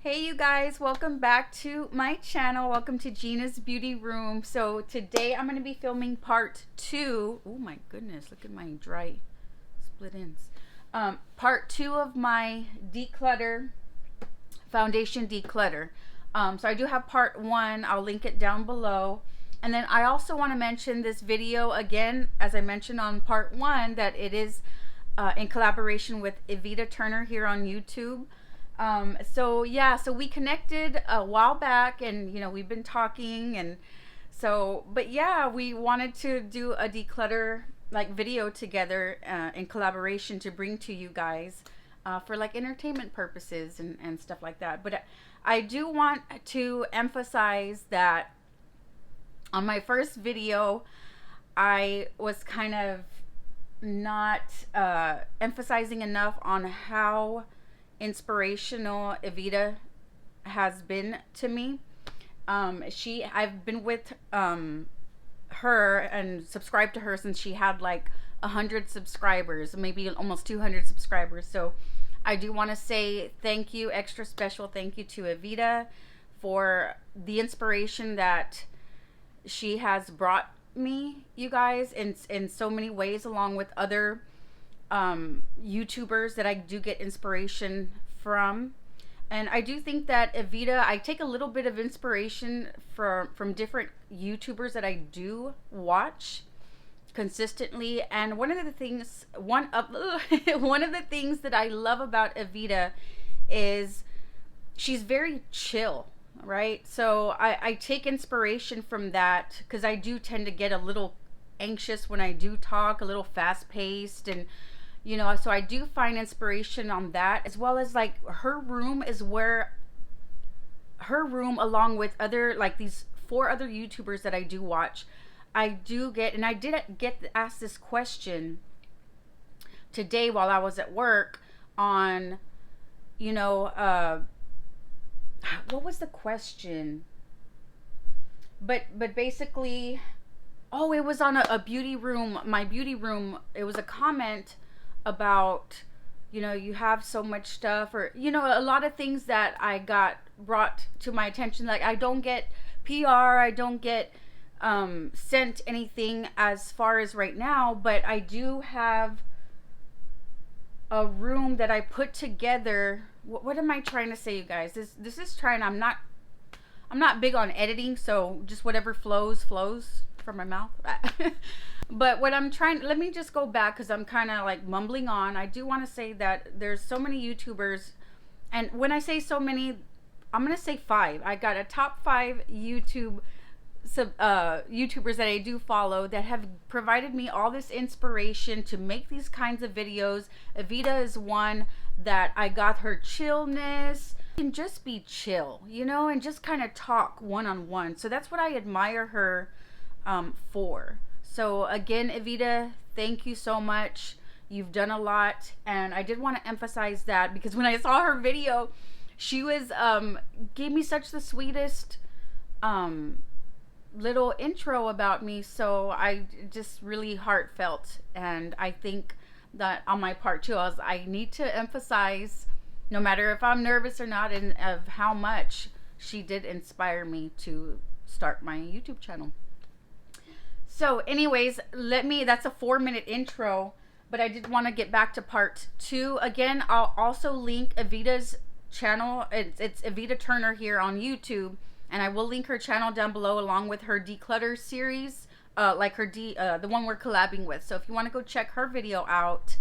Hey you guys, welcome back to my channel. Welcome to Gina's Beauty Room. So today I'm going to be filming part 2. Oh my goodness, look at my dry split ends. Part 2 of my declutter, foundation declutter. So I do have part 1. I'll link it down below. And then I also want to mention this video again, as I mentioned on part 1, that it is in collaboration with Evita Turner here on YouTube. So we connected a while back, and we've been talking, and but yeah, we wanted to do a declutter video together in collaboration to bring to you guys for entertainment purposes and stuff like that. But I do want to emphasize that on my first video I was kind of not emphasizing enough on how inspirational Evita has been to me. I've been with her and subscribed to her since she had 100 subscribers, maybe almost 200 subscribers. So I do want to say thank you, extra special thank you to Evita for the inspiration that she has brought me, you guys, in so many ways, along with other YouTubers that I do get inspiration from. And I do think that Evita, I take a little bit of inspiration from different YouTubers that I do watch consistently. And one of the things that I love about Evita is she's very chill, right? So I take inspiration from that, because I do tend to get a little anxious when I do talk, a little fast paced, and so I do find inspiration on that, as well as her room is where her room, along with other these 4 other YouTubers that I do watch, I do get, and I did get asked this question today while I was at work on, what was the question? But basically, oh, it was on a beauty room, my beauty room. It was a comment about, you have so much stuff, or a lot of things that I got brought to my attention. I don't get PR, I don't get sent anything as far as right now, but I do have a room that I put together. What am I trying to say, you guys? This is trying. I'm not big on editing, so just whatever flows from my mouth. But what I'm trying, let me just go back, because I'm kind of mumbling on. I do want to say that there's so many YouTubers, and when I say so many, I'm going to say 5. I got a top 5 YouTubers that I do follow that have provided me all this inspiration to make these kinds of videos. Evita is one that I got her chillness. Can just be chill, and just kind of talk one-on-one. So that's what I admire her for. So again, Evita, thank you so much. You've done a lot, and I did want to emphasize that, because when I saw her video, she was gave me such the sweetest little intro about me. So I just really heartfelt, and I think that on my part too, I need to emphasize, no matter if I'm nervous or not, and of how much she did inspire me to start my YouTube channel. So anyways, that's a 4-minute intro, but I did want to get back to part 2. Again, I'll also link Evita's channel. It's Evita Turner here on YouTube, and I will link her channel down below, along with her declutter series, the one we're collabing with. So if you want to go check her video out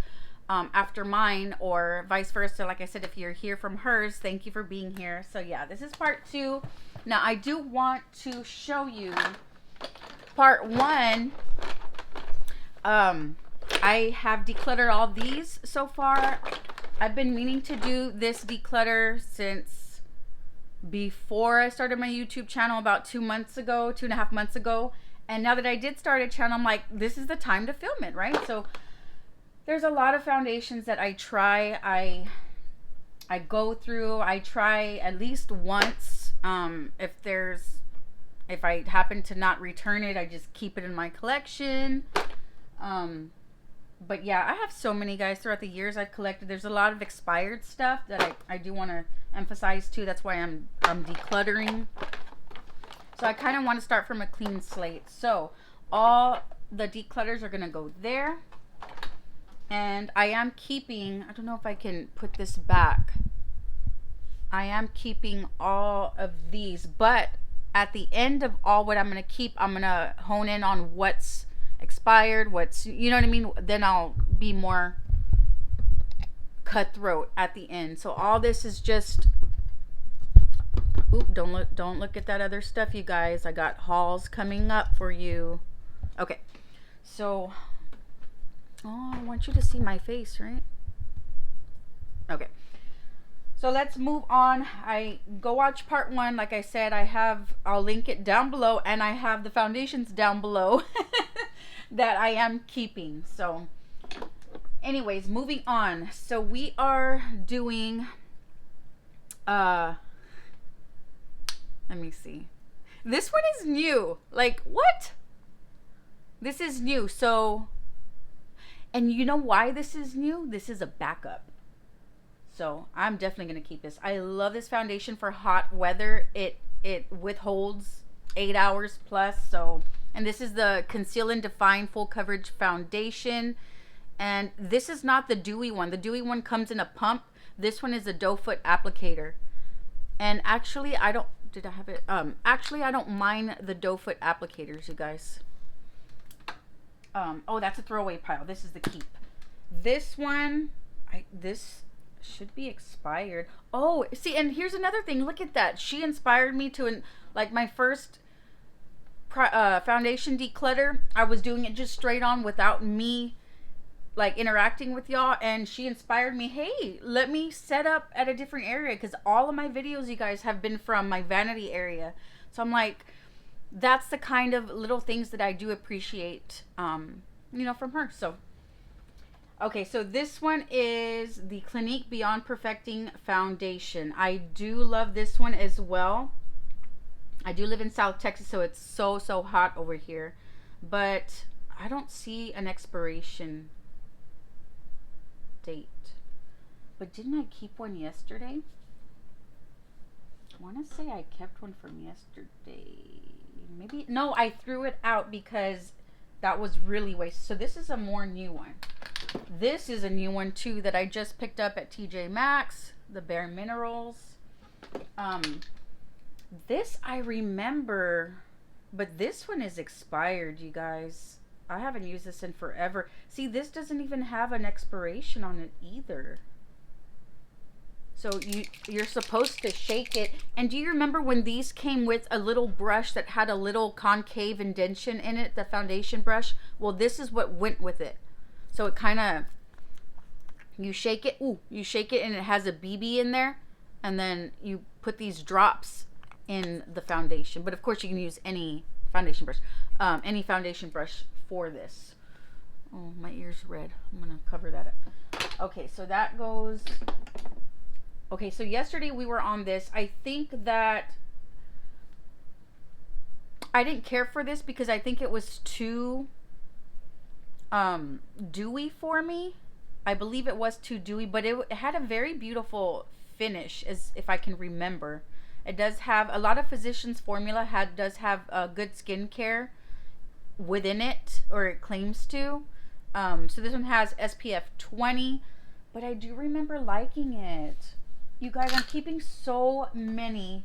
after mine, or vice versa, like I said, if you're here from hers, thank you for being here. So yeah, this is part 2. Now I do want to show you part 1. I have decluttered all these so far. I've been meaning to do this declutter since before I started my YouTube channel, about 2.5 months ago. And now that I did start a channel, I'm like, this is the time to film it, right? So there's a lot of foundations that I try. I go through. I try at least once. If I happen to not return it, I just keep it in my collection. But yeah, I have so many, guys, throughout the years I've collected. There's a lot of expired stuff that I do want to emphasize too. That's why I'm decluttering. So I kind of want to start from a clean slate. So all the declutters are going to go there. And I am keeping, I don't know if I can put this back. I am keeping all of these, but at the end of all what I'm going to keep, I'm going to hone in on what's expired, what's, you know what I mean? Then I'll be more cutthroat at the end. So all this is just, oop, don't look at that other stuff, you guys. I got hauls coming up for you. Okay. So, oh, I want you to see my face, right? Okay. So let's move on. I go watch part 1. Like I said, I'll link it down below, and I have the foundations down below that I am keeping. So anyways, moving on. So we are doing, let me see. This one is new. Like, what? This is new. So, and you know why this is new? This is a backup. So I'm definitely going to keep this. I love this foundation for hot weather. It withholds 8 hours plus. So, and this is the Conceal and Define Full Coverage Foundation. And this is not the dewy one. The dewy one comes in a pump. This one is a doe foot applicator. And actually, I don't, did I have it? Actually, I don't mind the doe foot applicators, you guys. Oh, that's a throwaway pile. This is the keep. This one, this should be expired. Oh, see, and here's another thing. Look at that. She inspired me to, like, my first foundation declutter. I was doing it just straight on without me, like, interacting with y'all, and she inspired me. Hey, let me set up at a different area, because all of my videos, you guys, have been from my vanity area. So I'm like, that's the kind of little things that I do appreciate, you know, from her. So okay, so this one is the Clinique Beyond Perfecting Foundation. I do love this one as well. I do live in South Texas, so it's so hot over here. But I don't see an expiration date. But didn't I keep one yesterday? I want to say I kept one from yesterday. Maybe, no, I threw it out because that was really wasted. So this is a more new one. This is a new one too that I just picked up at TJ Maxx, the Bare Minerals. This I remember, but this one is expired, you guys. I haven't used this in forever. See, this doesn't even have an expiration on it either. So you're supposed to shake it. And do you remember when these came with a little brush that had a little concave indentation in it, the foundation brush? Well, this is what went with it. So it kind of, you shake it, you shake it and it has a BB in there. And then you put these drops in the foundation. But of course you can use any foundation brush for this. Oh, my ear's red. I'm going to cover that up. Okay, so that goes. Okay, so yesterday we were on this. I think that I didn't care for this because I think it was too dewy for me. I believe it was too dewy, but it had a very beautiful finish, as if I can remember. It does have a lot of Physicians Formula does have good skincare within it, or it claims to. So this one has SPF 20, but I do remember liking it. You guys, I'm keeping so many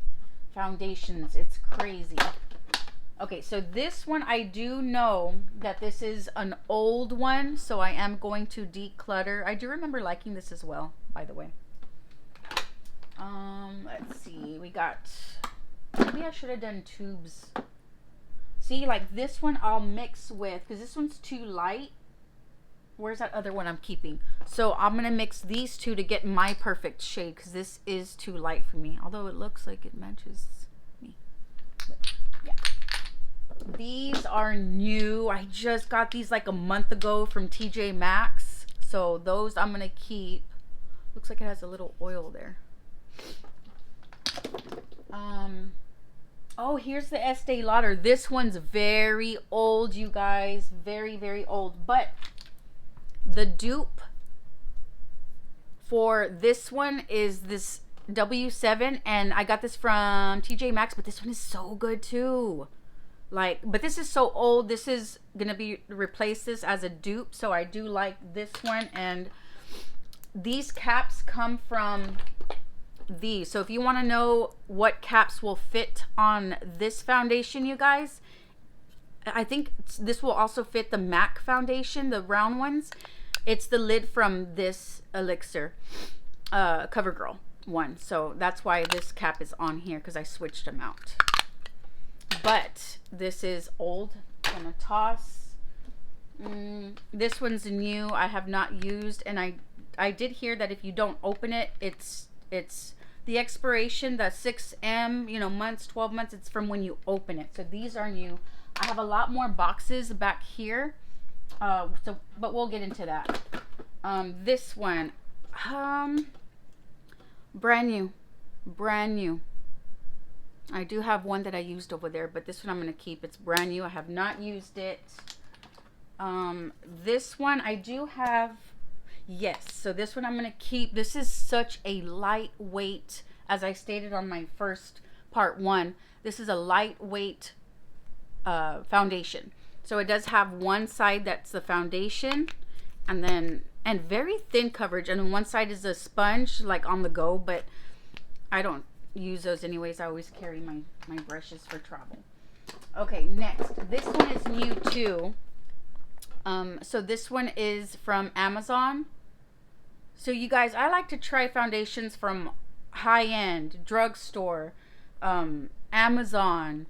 foundations. It's crazy. Okay, so this one, I do know that this is an old one, so I am going to declutter. I do remember liking this as well, by the way. Let's see. We got, maybe I should have done tubes. See, like this one I'll mix with, because this one's too light. Where's that other one I'm keeping? So I'm going to mix these two to get my perfect shade, because this is too light for me. Although it looks like it matches me. But, yeah. These are new. I just got these like a month ago from TJ Maxx. So those I'm going to keep. Looks like it has a little oil there. Oh, here's the Estee Lauder. This one's very old, you guys. Very, very old. But The dupe for this one is this W7, and I got this from TJ Maxx, but this one is so good too. Like, but this is so old. This is gonna be replace this as a dupe, so I do like this one. And these caps come from these. So if you want to know what caps will fit on this foundation, you guys, I think this will also fit the MAC foundation, the round ones. It's the lid from this Elixir CoverGirl one. So that's why this cap is on here, because I switched them out. But this is old. I'm gonna toss. This one's new. I have not used, and I did hear that if you don't open it, it's the expiration, the 6M, you know, months, 12 months, it's from when you open it. So these are new. I have a lot more boxes back here. But we'll get into that. This one, brand new. I do have one that I used over there, but this one I'm going to keep. It's brand new. I have not used it. This one I do have. Yes, so this one I'm going to keep. This is such a lightweight, as I stated on my first part 1. This is a lightweight foundation. So it does have one side that's the foundation, and very thin coverage, and on one side is a sponge, like on the go, but I don't use those anyways. I always carry my brushes for travel. Okay, next. This one is new too. So this one is from Amazon. So you guys, I like to try foundations from high-end, drugstore, Amazon.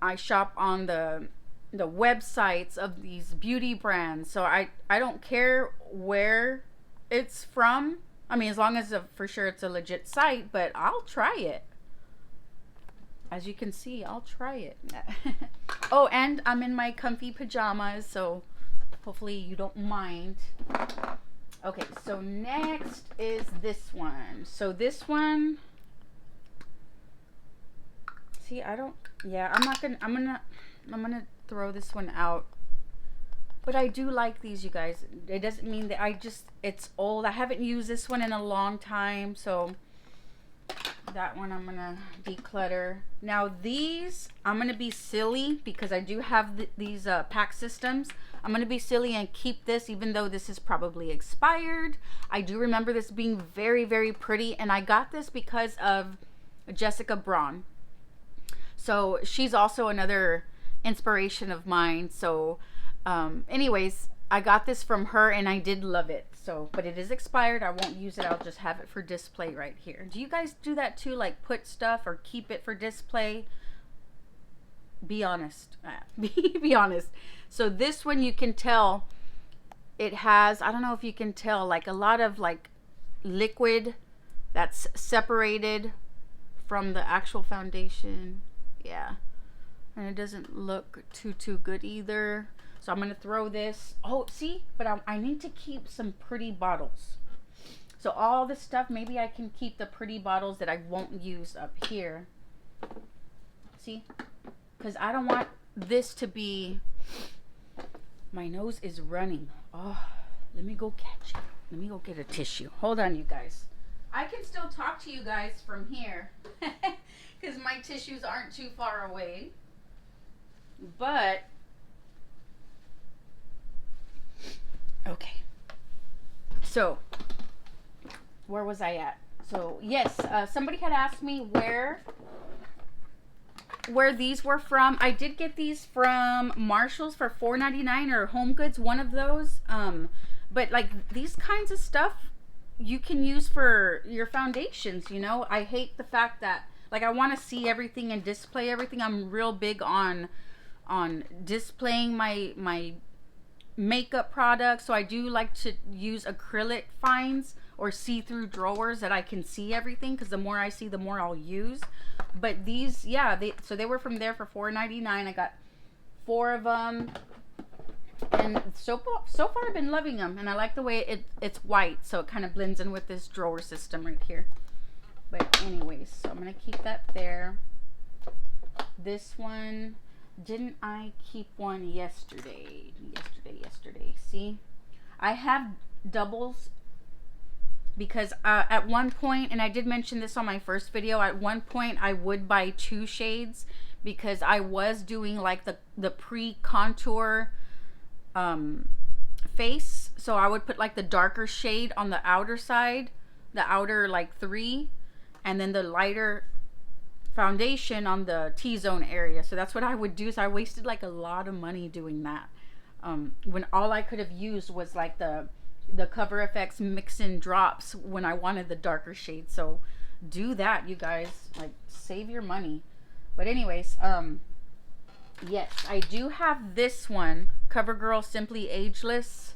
I shop on the websites of these beauty brands. So I don't care where it's from. I mean, as long as for sure it's a legit site, but I'll try it. As you can see, I'll try it. Oh, and I'm in my comfy pajamas, so hopefully you don't mind. Okay, so next is this one. So this one, see, I'm gonna throw this one out. But I do like these, you guys. It doesn't mean that it's old. I haven't used this one in a long time, so that one I'm gonna declutter. Now these, I'm gonna be silly because I do have these pack systems. I'm gonna be silly and keep this, even though this is probably expired. I do remember this being very, very pretty, and I got this because of Jessica Braun. So she's also another inspiration of mine. So anyways, I got this from her and I did love it. So, but it is expired. I won't use it. I'll just have it for display right here. Do you guys do that too? Like put stuff or keep it for display? Be honest. Be honest. So this one, you can tell it has, I don't know if you can tell, like a lot of like liquid that's separated from the actual foundation. Yeah. And it doesn't look too good either. So I'm going to throw this. Oh, see? But I need to keep some pretty bottles. So all this stuff, maybe I can keep the pretty bottles that I won't use up here. See? Because I don't want this to be... My nose is running. Oh, let me go catch it. Let me go get a tissue. Hold on, you guys. I can still talk to you guys from here. Because my tissues aren't too far away. But... Okay. So, where was I at? So, yes, somebody had asked me where these were from. I did get these from Marshall's for $4.99 or Home Goods, one of those. But like these kinds of stuff you can use for your foundations, you know. I hate the fact that like I want to see everything and display everything. I'm real big on displaying my makeup products, so I do like to use acrylic finds or see-through drawers that I can see everything, because the more I see, the more I'll use. But these, yeah, they were from there for $4.99. I got 4 of them, and so far I've been loving them, and I like the way it's white, so it kind of blends in with this drawer system right here. But anyways, so I'm gonna keep that there. This one, didn't I keep one yesterday? See, I have doubles because at one point, and I did mention this on my first video, at one point I would buy 2 shades because I was doing like the pre-contour face. So I would put like the darker shade on the outer side, the outer like 3, and then the lighter foundation on the T-zone area. So that's what I would do. So I wasted like a lot of money doing that, when all I could have used was like the Cover FX mix-in drops when I wanted the darker shade. So do that, you guys. Like, save your money. But anyways, yes, I do have this one, CoverGirl Simply Ageless.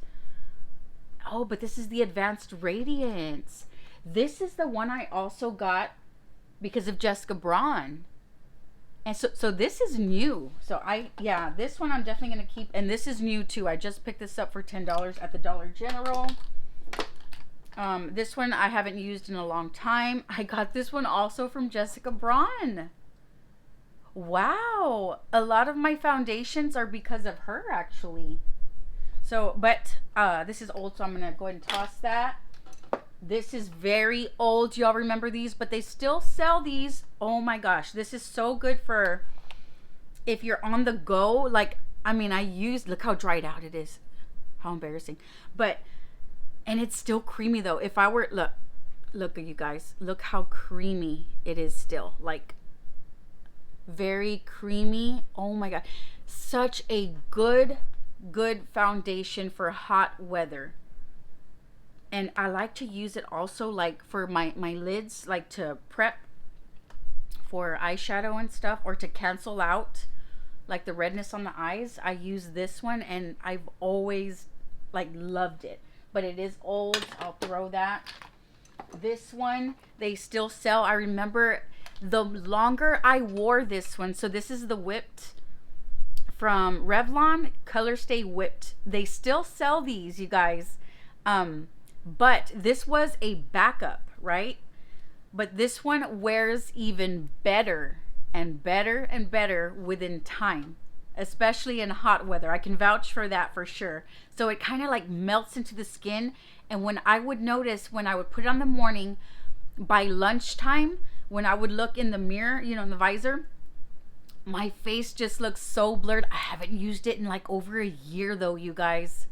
Oh, but this is the Advanced Radiance. This is the one I also got because of Jessica Braun. And so this is new. So yeah, this one I'm definitely going to keep. And this is new too. I just picked this up for $10 at the Dollar General. This one I haven't used in a long time. I got this one also from Jessica Braun. Wow. A lot of my foundations are because of her, actually. So, but this is old, so I'm going to go ahead and toss that. This is very old. Y'all remember these? But they still sell these. Oh my gosh. This is so good for if you're on the go. Like, I mean, look how dried out it is. How embarrassing. But, and it's still creamy though. If I were, look you guys. Look how creamy it is still. Like, very creamy. Oh my God. Such a good foundation for hot weather. And I like to use it also like for my lids, like to prep for eyeshadow and stuff, or to cancel out like the redness on the eyes. I use this one and I've always like loved it. But it is old. I'll throw that. This one, they still sell. I remember the longer I wore this one. So this is the Whipped from Revlon, Color Stay Whipped. They still sell these, you guys. But this was a backup, right? But this one wears even better and better and better within time, especially in hot weather. I can vouch for that for sure. So it kind of like melts into the skin. And when I would notice, when I would put it on in the morning, by lunchtime, when I would look in the mirror, you know, in the visor, my face just looks so blurred. I haven't used it in like over a year though, you guys.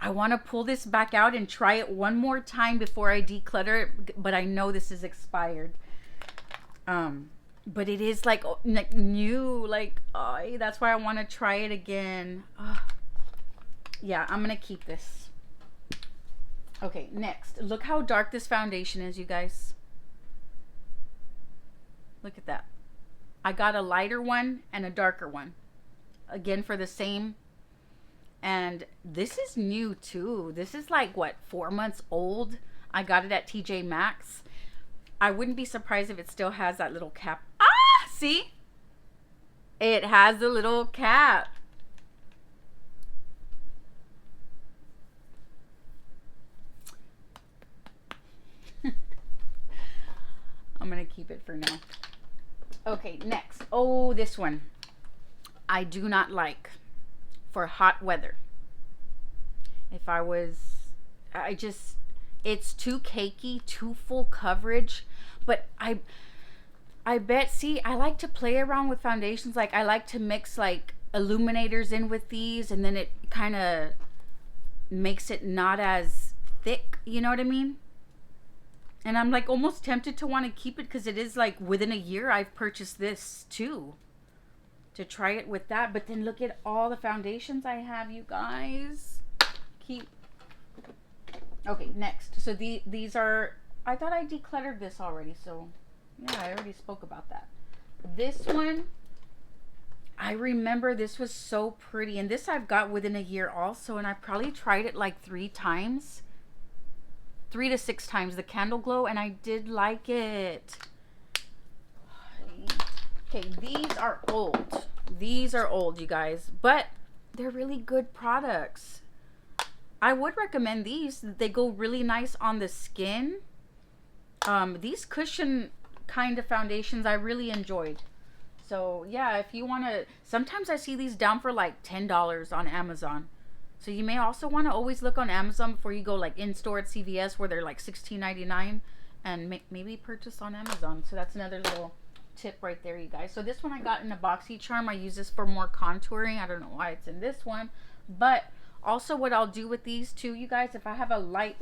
I want to pull this back out and try it one more time before I declutter it, but I know this is expired. But it is like new, like, oh, that's why I want to try it again. Yeah, I'm going to keep this. Okay, next. Look how dark this foundation is, you guys. Look at that. I got a lighter one and a darker one. Again, for the same. And this is new too. This is like, what, 4 months old? I got it at TJ Maxx. I wouldn't be surprised if it still has that little cap. Ah, see? It has the little cap. I'm going to keep it for now. Okay, next. Oh, this one. I do not like for hot weather. If I was, it's too cakey, too full coverage. But I bet, see, I like to play around with foundations. Like, I like to mix like illuminators in with these, and then it kind of makes it not as thick, you know what I mean? And I'm like almost tempted to want to keep it because it is like within a year I've purchased this too, to try it with that. But then look at all the foundations I have, you guys. Okay, next. So these are, I thought I decluttered this already, so yeah, I already spoke about that. This one, I remember this was so pretty, and this I've got within a year also, and I probably tried it like 3 times. 3 to 6 times, the Candle Glow, and I did like it. Okay, these are old. These are old, you guys, but they're really good products. I would recommend these. They go really nice on the skin. These cushion kind of foundations I really enjoyed. So yeah, if you want to, sometimes I see these down for like $10 on Amazon. So you may also want to always look on Amazon before you go like in store at CVS where they're like $16.99, and maybe purchase on Amazon. So that's another little tip right there, you guys. So this one I got in a boxy charm. I use this for more contouring. I don't know why it's in this one, but also what I'll do with these too, you guys, if I have a light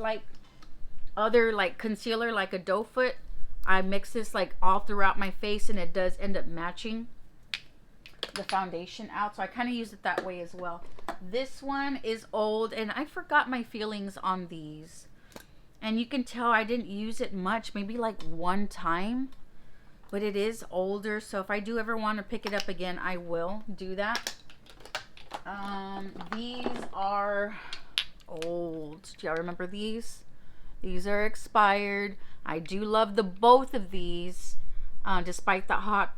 other like concealer like a doe foot, I mix this like all throughout my face, and it does end up matching the foundation out. So I kind of use it that way as well. This one is old, and I forgot my feelings on these, and you can tell I didn't use it much, maybe like one time, but it is older. So if I do ever want to pick it up again, I will do that. These are old. Do y'all remember these? These are expired. I do love the both of these, despite the hot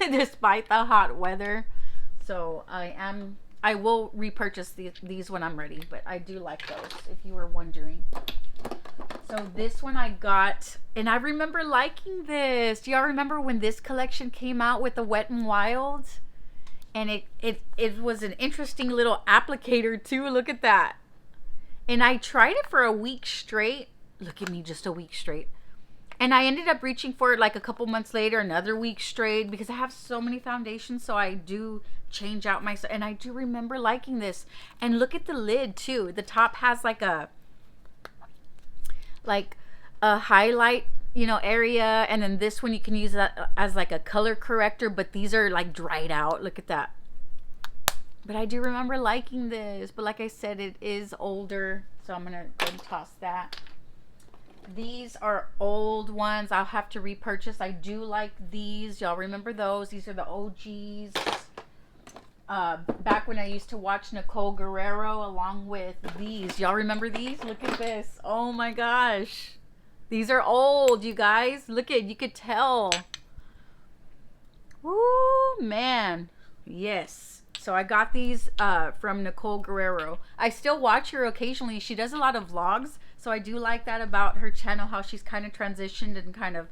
despite the hot weather. So I will repurchase these when I'm ready, but I do like those, if you were wondering. So this one I got, and I remember liking this. Do y'all remember when this collection came out with the Wet n Wild? And it was an interesting little applicator too. Look at that. And I tried it for a week straight. Look at me, just a week straight. And I ended up reaching for it like a couple months later, another week straight, because I have so many foundations, so I do change out my, and I do remember liking this. And look at the lid too. The top has like a highlight, you know, area, and then this one you can use that as like a color corrector, but these are like dried out. Look at that. But I do remember liking this, but like I said, it is older, so I'm gonna go and toss that. These are old ones. I'll have to repurchase. I do like these. Y'all remember those? These are the OGs. Back when I used to watch Nicole Guerrero along with these. Y'all remember these? Look at this. Oh my gosh. These are old, you guys. Look at, you could tell. Woo, man. Yes. So I got these from Nicole Guerrero. I still watch her occasionally. She does a lot of vlogs. So I do like that about her channel, how she's kind of transitioned and kind of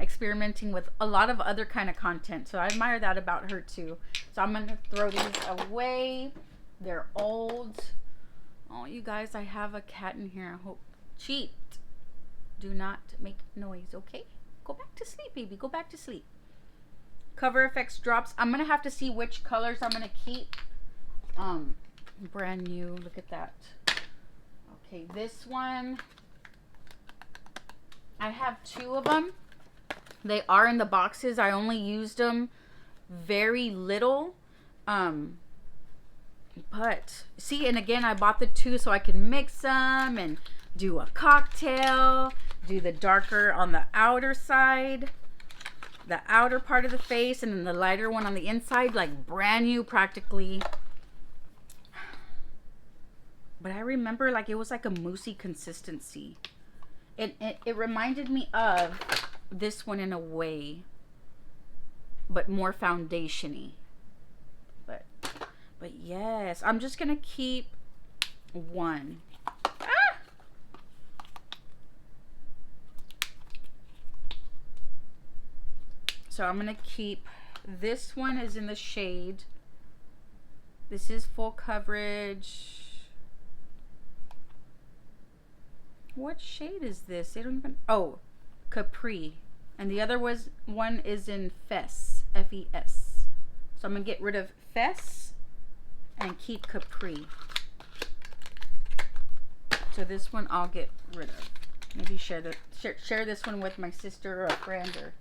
experimenting with a lot of other kind of content. So I admire that about her too. So I'm going to throw these away. They're old. Oh, you guys, I have a cat in here. I hope. Cheat. Do not make noise, okay? Go back to sleep, baby. Go back to sleep. Cover FX drops. I'm going to have to see which colors I'm going to keep. Brand new. Look at that. Okay, this one. I have two of them. They are in the boxes. I only used them very little. But, see, and again, I bought the two so I can mix them and do a cocktail. Do the darker on the outer side, the outer part of the face, and then the lighter one on the inside, like brand new practically. But I remember like it was like a moussey consistency. It reminded me of this one in a way, but more foundation-y. But yes, I'm just gonna keep one. So I'm going to keep, this one is in the shade. This is full coverage. What shade is this? They don't even, oh, Capri. And the other one is in Fess, F-E-S. So I'm going to get rid of Fess and keep Capri. So this one I'll get rid of. Maybe share this one with my sister or a friend or.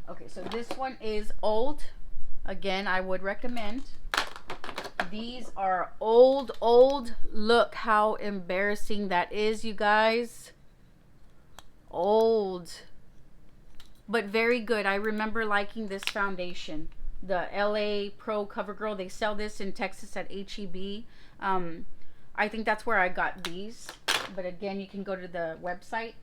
Okay, so this one is old. Again, I would recommend. These are old. Look how embarrassing that is, you guys. Old. But very good. I remember liking this foundation. The LA Pro CoverGirl. They sell this in Texas at H-E-B. I think that's where I got these. But again, you can go to the website.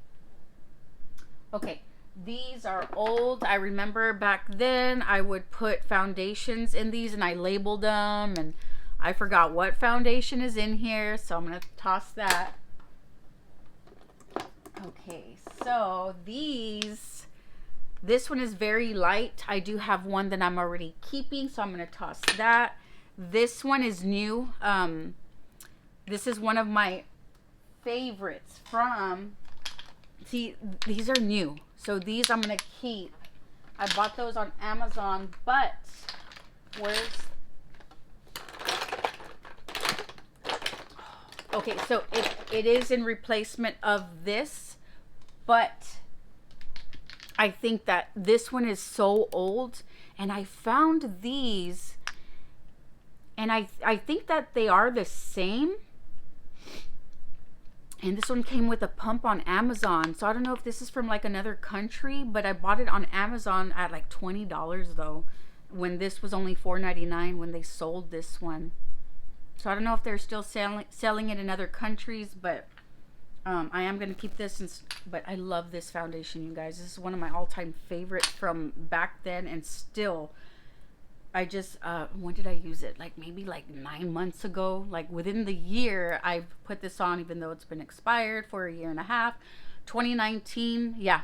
Okay. These are old. I remember back then I would put foundations in these and I labeled them, and I forgot what foundation is in here, so I'm going to toss that. Okay, so this one is very light. I do have one that I'm already keeping, so I'm going to toss that. This one is new. This is one of my favorites from, see, these are new. So these I'm going to keep. I bought those on Amazon, but where's, okay, so it is in replacement of this, but I think that this one is so old, and I found these, and I think that they are the same. And this one came with a pump on Amazon. So I don't know if this is from like another country, but I bought it on Amazon at like $20 though, when this was only $4.99 when they sold this one. So I don't know if they're still selling it in other countries, but I am going to keep this. But I love this foundation, you guys. This is one of my all-time favorites from back then, and still, I just, when did I use it? Like maybe like 9 months ago. Like within the year, I've put this on, even though it's been expired for a year and a half. 2019, yeah,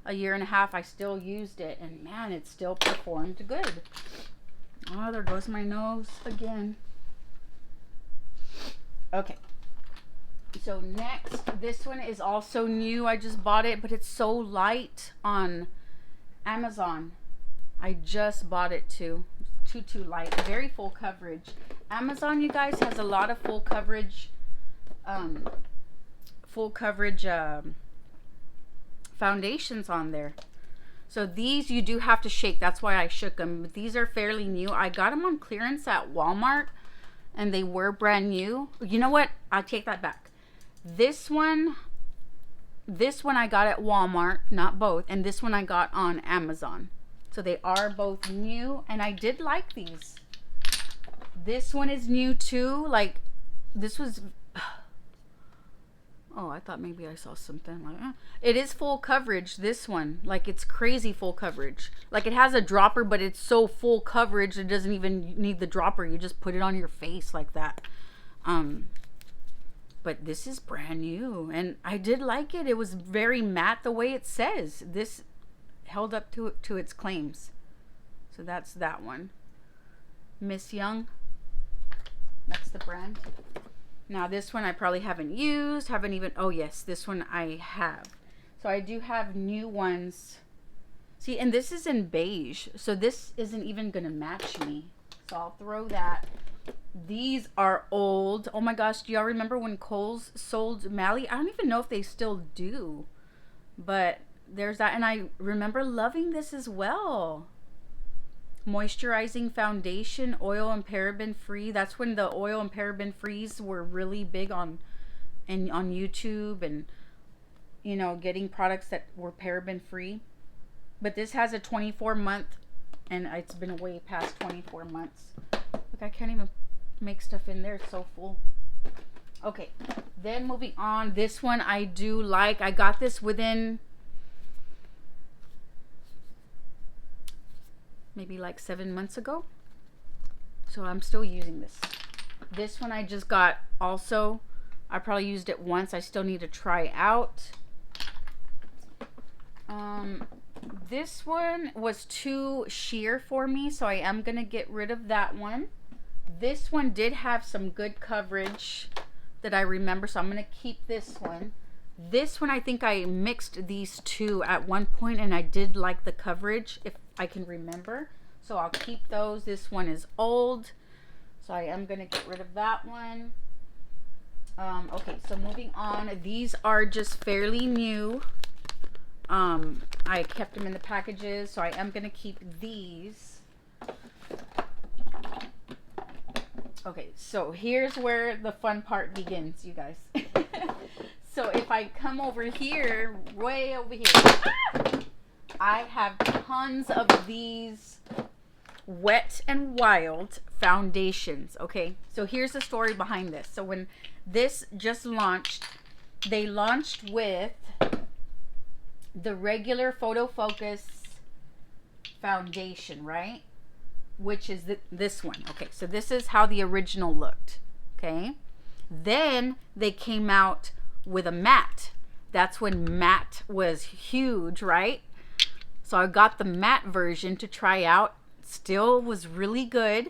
a year and a half, I still used it. And man, it still performed good. Oh, there goes my nose again. Okay. So next, this one is also new. I just bought it, but it's so light on Amazon. I just bought it too. Too light. Very full coverage. Amazon, you guys, has a lot of full coverage foundations on there. So these you do have to shake. That's why I shook them. But these are fairly new. I got them on clearance at Walmart, and they were brand new. You know what? I'll take that back. This one I got at Walmart, not both, and this one I got on Amazon. So they are both new, and I did like these. This one is new too. Like this was, oh, I thought maybe I saw something like that. It is full coverage, this one. Like it's crazy full coverage. Like it has a dropper, but it's so full coverage it doesn't even need the dropper. You just put it on your face like that. But this is brand new, and I did like it. It was very matte the way it says. This held up to its claims. So that's that one. Miss Young. That's the brand. Now this one I probably haven't used. Oh yes, this one I have. So I do have new ones. See, and this is in beige. So this isn't even going to match me. So I'll throw that. These are old. Oh my gosh, do y'all remember when Kohl's sold Mally? I don't even know if they still do. But there's that, and I remember loving this as well. Moisturizing foundation, oil and paraben free. That's when the oil and paraben frees were really big on YouTube, and you know, getting products that were paraben free. But this has a 24-month, and it's been way past 24 months. Look, I can't even make stuff in there. It's so full. Okay, then moving on. This one I do like. I got this within maybe like 7 months ago, so I'm still using this. This one I just got also. I probably used it once. I still need to try out. This one was too sheer for me, so I am gonna get rid of that one. This one did have some good coverage that I remember, so I'm gonna keep this one. This one, I think I mixed these two at one point, and I did like the coverage, if I can remember. So I'll keep those. This one is old, so I am going to get rid of that one. Okay, so moving on. These are just fairly new. I kept them in the packages, so I am going to keep these. Okay, so here's where the fun part begins, you guys. So if I come over here, way over here, I have tons of these Wet and Wild foundations. Okay, so here's the story behind this. So when this just launched, they launched with the regular Photo Focus foundation, right? Which is this one. Okay, so this is how the original looked. Okay, then they came out with a matte. That's when matte was huge, right? So I got the matte version to try out. Still was really good.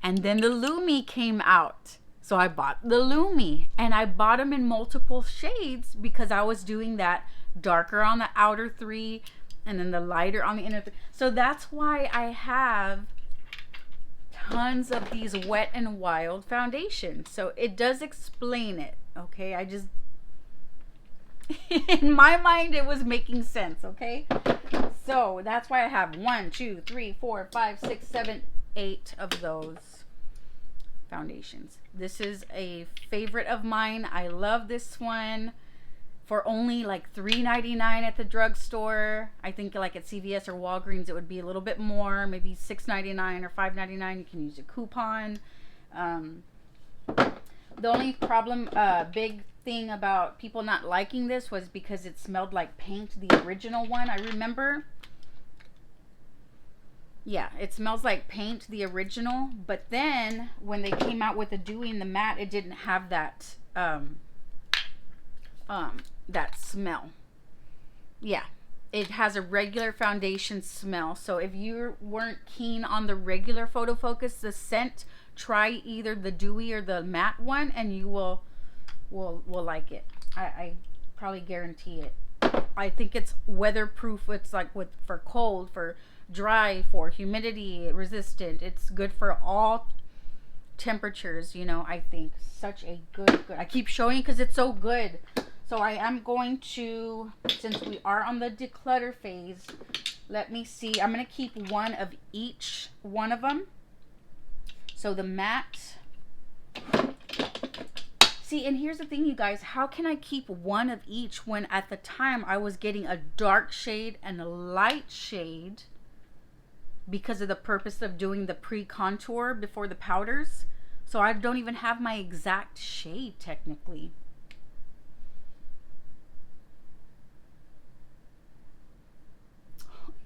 And then the Lumi came out. So I bought the Lumi, and I bought them in multiple shades because I was doing that darker on the outer 3 and then the lighter on the inner 3. So that's why I have tons of these Wet n Wild foundations. So it does explain it, okay? I just, in my mind, it was making sense, okay? So that's why I have 1, 2, 3, 4, 5, 6, 7, 8 of those foundations. This is a favorite of mine. I love this one. For only like $3.99 at the drugstore. I think like at CVS or Walgreens it would be a little bit more, maybe $6.99 or $5.99. You can use a coupon. The only problem, big thing about people not liking this was because it smelled like paint, the original one. I remember. Yeah, it smells like paint, the original. But then when they came out with the dewy and the matte, it didn't have that that smell. Yeah, it has a regular foundation smell. So if you weren't keen on the regular Photo Focus, the scent, try either the dewy or the matte one, and you will like it. I probably guarantee it. I think it's weatherproof. It's like for cold, for dry, for humidity resistant. It's good for all temperatures, you know. I think such a good I keep showing because it's so good. So I am going to, since we are on the declutter phase, let me see. I'm going to keep one of each one of them. So the matte. See, and here's the thing, you guys. How can I keep one of each when at the time I was getting a dark shade and a light shade because of the purpose of doing the pre-contour before the powders? So I don't even have my exact shade technically.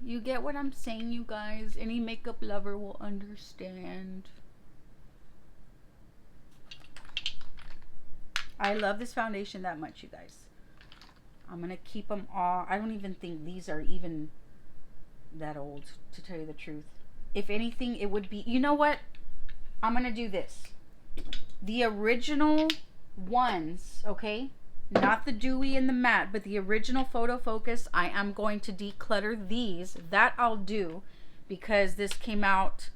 You get what I'm saying, you guys? Any makeup lover will understand. I love this foundation that much, you guys. I'm going to keep them all. I don't even think these are even that old, to tell you the truth. If anything, it would be... You know what? I'm going to do this. The original ones, okay? Not the dewy and the matte, but the original Photo Focus. I am going to declutter these. That I'll do because this came out,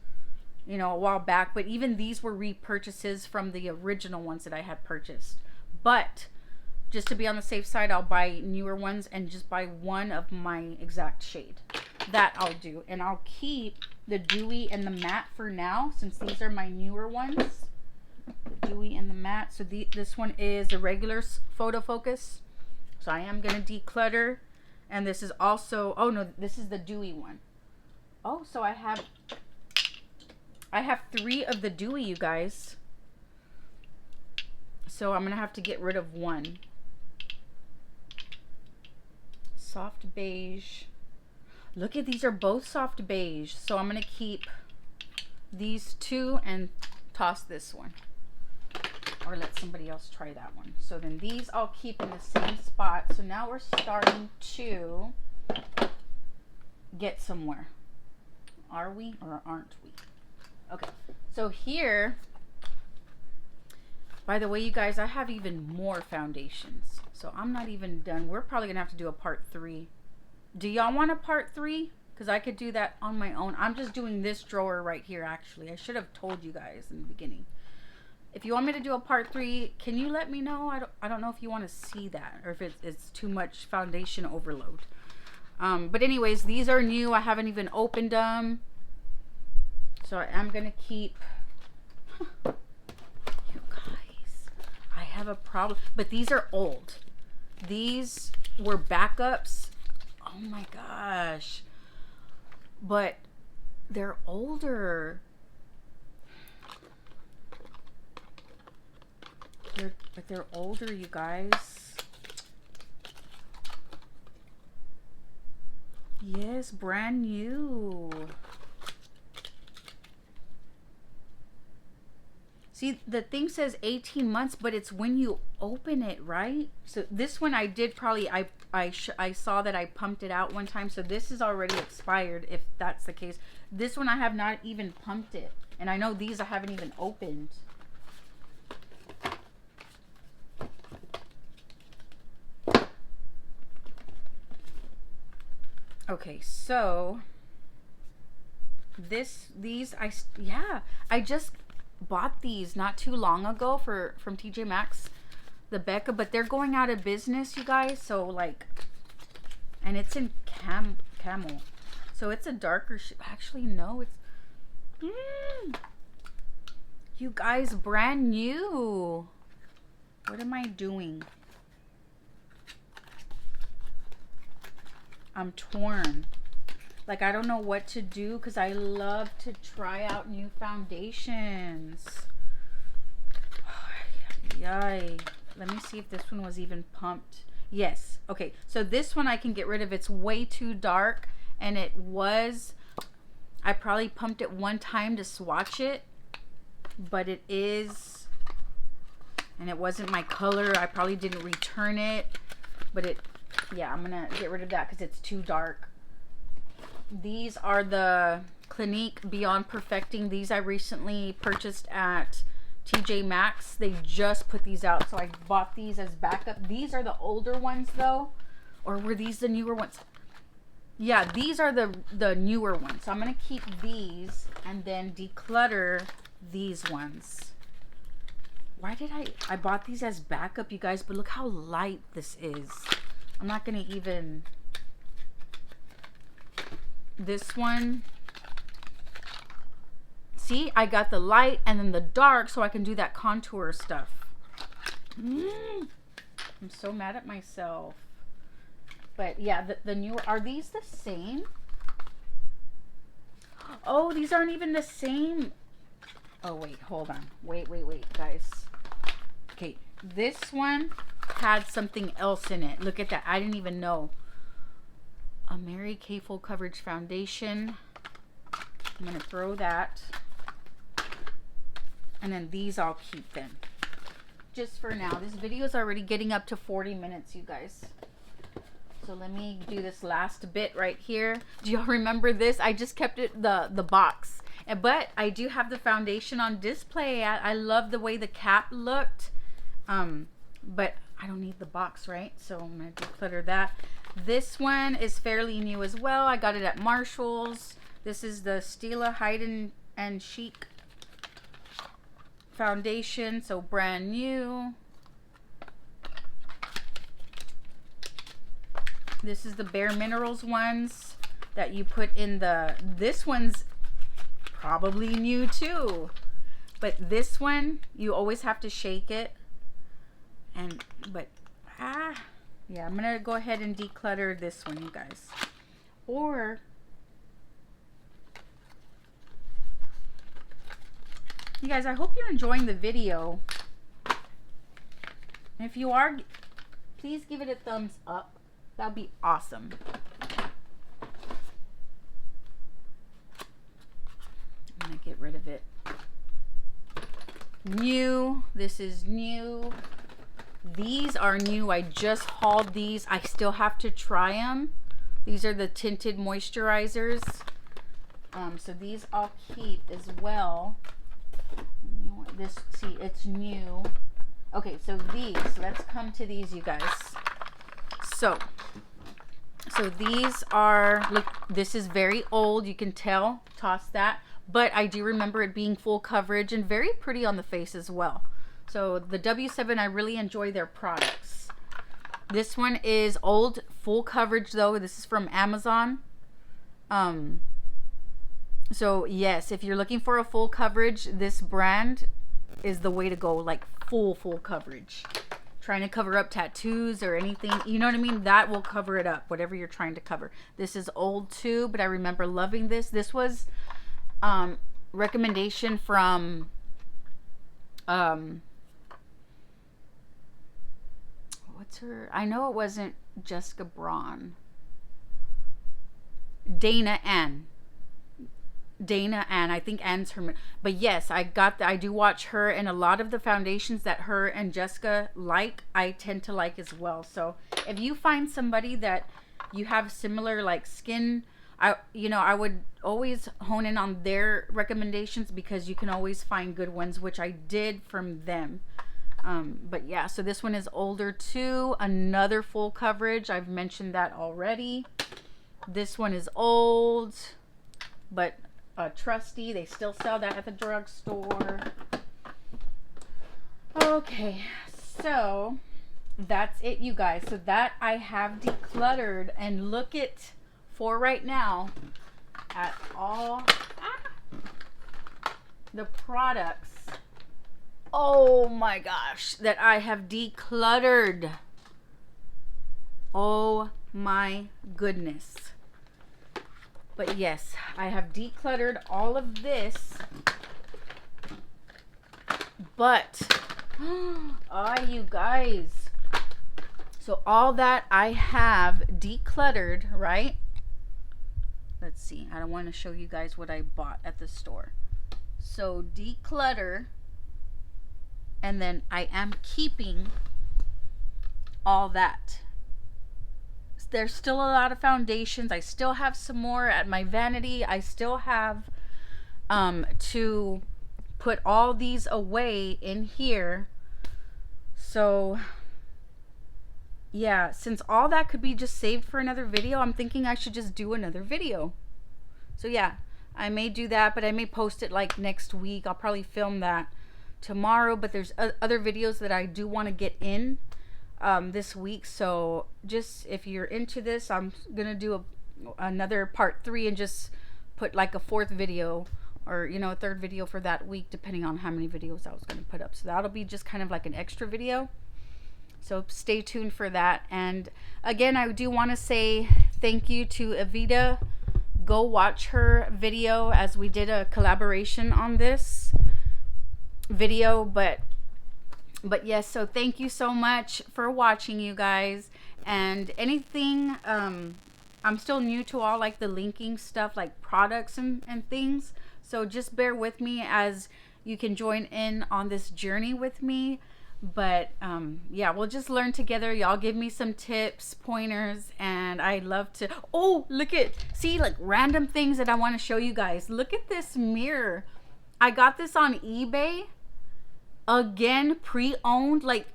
you know, a while back. But even these were repurchases from the original ones that I had purchased. But just to be on the safe side, I'll buy newer ones and just buy one of my exact shade. That I'll do. And I'll keep the dewy and the matte for now, since these are my newer ones. The dewy and the matte. So this one is a regular Photo Focus. So I am going to declutter. And this is also, oh no, this is the dewy one. Oh, so I have 3 of the dewy, you guys. So I'm going to have to get rid of one. Soft beige. Look at, these are both soft beige. So I'm going to keep these 2 and toss this one. Or let somebody else try that one. So then these I'll keep in the same spot. So now we're starting to get somewhere. Are we or aren't we? Okay. So here, by the way, you guys, I have even more foundations. So I'm not even done. We're probably going to have to do a part 3. Do y'all want a part 3? Because I could do that on my own. I'm just doing this drawer right here, actually. I should have told you guys in the beginning. If you want me to do a part 3, can you let me know? I don't know if you want to see that or if it's too much foundation overload. But anyways, these are new. I haven't even opened them. So I am going to keep... You guys, I have a problem. But these are old. These were backups. Oh my gosh. But they're older. But they're older, you guys. Yes, brand new. See, the thing says 18 months, but it's when you open it, right? So this one I did probably, I saw that I pumped it out one time. So this is already expired if that's the case. This one I have not even pumped it. And I know these I haven't even opened. Okay, so I just bought these not too long ago from TJ Maxx, the Becca, but they're going out of business, you guys. So like, and it's in camel, so it's a darker actually no, it's you guys, brand new. What am I doing? I'm torn. Like, I don't know what to do because I love to try out new foundations. Yay. Let me see if this one was even pumped. Yes. Okay. So this one I can get rid of. It's way too dark. And it was, I probably pumped it one time to swatch it. But it is, and it wasn't my color. I probably didn't return it. But it, yeah, I'm going to get rid of that because it's too dark. These are the Clinique Beyond Perfecting. These I recently purchased at TJ Maxx. They just put these out, so I bought these as backup. These are the older ones though, or were these the newer ones? Yeah, these are the newer ones. So I'm gonna keep these and then declutter these ones. Why did I bought these as backup, you guys? But look how light this is. I'm not gonna even. This one, see, I got the light and then the dark so I can do that contour stuff. I'm so mad at myself. But yeah, the newer, are these the same? Oh, these aren't even the same. Oh wait, hold on, wait guys. Okay, this one had something else in it. Look at that. I didn't even know. A Mary Kay Full Coverage Foundation. I'm going to throw that. And then these I'll keep them. Just for now. This video is already getting up to 40 minutes, you guys. So let me do this last bit right here. Do y'all remember this? I just kept it the box. But I do have the foundation on display. I love the way the cap looked. But I don't need the box, right? So I'm going to declutter that. This one is fairly new as well. I got it at Marshall's. This is the Stila Hide and Chic foundation, so brand new. This is the Bare Minerals ones that you put in the, this one's probably new too. But this one, you always have to shake it. Yeah, I'm gonna go ahead and declutter this one, you guys. Or you guys, I hope you're enjoying the video. And if you are, please give it a thumbs up. That'd be awesome. I'm gonna get rid of it. New. This is new. These are new. I just hauled these. I still have to try them. These are the Tinted Moisturizers. So these I'll keep as well. This, see, it's new. Okay, so these, let's come to these, you guys. So these are, look, this is very old. You can tell, toss that. But I do remember it being full coverage and very pretty on the face as well. So the W7, I really enjoy their products. This one is old, full coverage though. This is from Amazon. So yes, if you're looking for a full coverage, this brand is the way to go. Like full coverage. Trying to cover up tattoos or anything, you know what I mean? That will cover it up, whatever you're trying to cover. This is old too, but I remember loving this. This was recommendation from what's her, I know it wasn't Jessica Braun, Dana Ann, I think Ann's her, but yes, I do watch her, and a lot of the foundations that her and Jessica like, I tend to like as well. So if you find somebody that you have similar like skin, I would always hone in on their recommendations, because you can always find good ones, which I did from them. But yeah, so this one is older too. Another full coverage. I've mentioned that already. This one is old, but trusty. They still sell that at the drugstore. Okay, so that's it, you guys. So that I have decluttered, and look at, for right now, at all the products, oh my gosh, that I have decluttered. Oh my goodness. But yes, I have decluttered all of this, but you guys, so all that I have decluttered, right? Let's see, I don't want to show you guys what I bought at the store. So declutter, and then I am keeping all that. There's still a lot of foundations. I still have some more at my vanity. I still have to put all these away in here. So yeah, since all that could be just saved for another video, I'm thinking I should just do another video. So yeah, I may do that, but I may post it like next week. I'll probably film that tomorrow, but there's other videos that I do want to get in this week. So just, if you're into this, I'm gonna do another part 3 and just put like a 4th video, or you know, a 3rd video for that week, depending on how many videos I was gonna put up. So that'll be just kind of like an extra video, so stay tuned for that. And again, I do want to say thank you to Evita. Go watch her video, as we did a collaboration on this video. But yes, so thank you so much for watching, you guys. And anything, I'm still new to all like the linking stuff, like products and things, so just bear with me as you can join in on this journey with me. But yeah, we'll just learn together. Y'all give me some tips, pointers, and I love to, oh, look at, see, like random things that I want to show you guys. Look at this mirror. I got this on eBay. Again, pre-owned, like,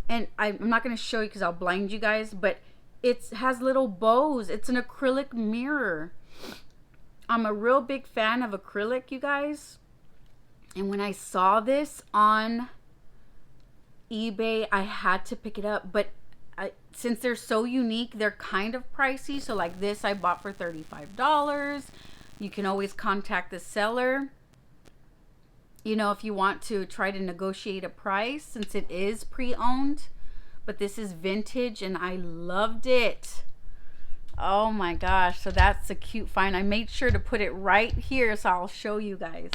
and I'm not going to show you because I'll blind you guys, but it has little bows. It's an acrylic mirror. I'm a real big fan of acrylic, you guys. And when I saw this on eBay, I had to pick it up. But since they're so unique, they're kind of pricey. So like this, I bought for $35. You can always contact the seller, you know, if you want to try to negotiate a price, since it is pre-owned. But this is vintage and I loved it. Oh my gosh, so that's a cute find. I made sure to put it right here so I'll show you guys.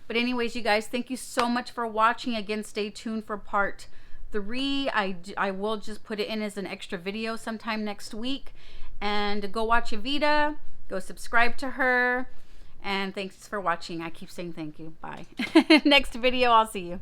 But anyways, you guys, thank you so much for watching. Again, stay tuned for part 3. I will just put it in as an extra video sometime next week. And go watch Evita, go subscribe to her. And thanks for watching. I keep saying thank you. Bye. Next video, I'll see you.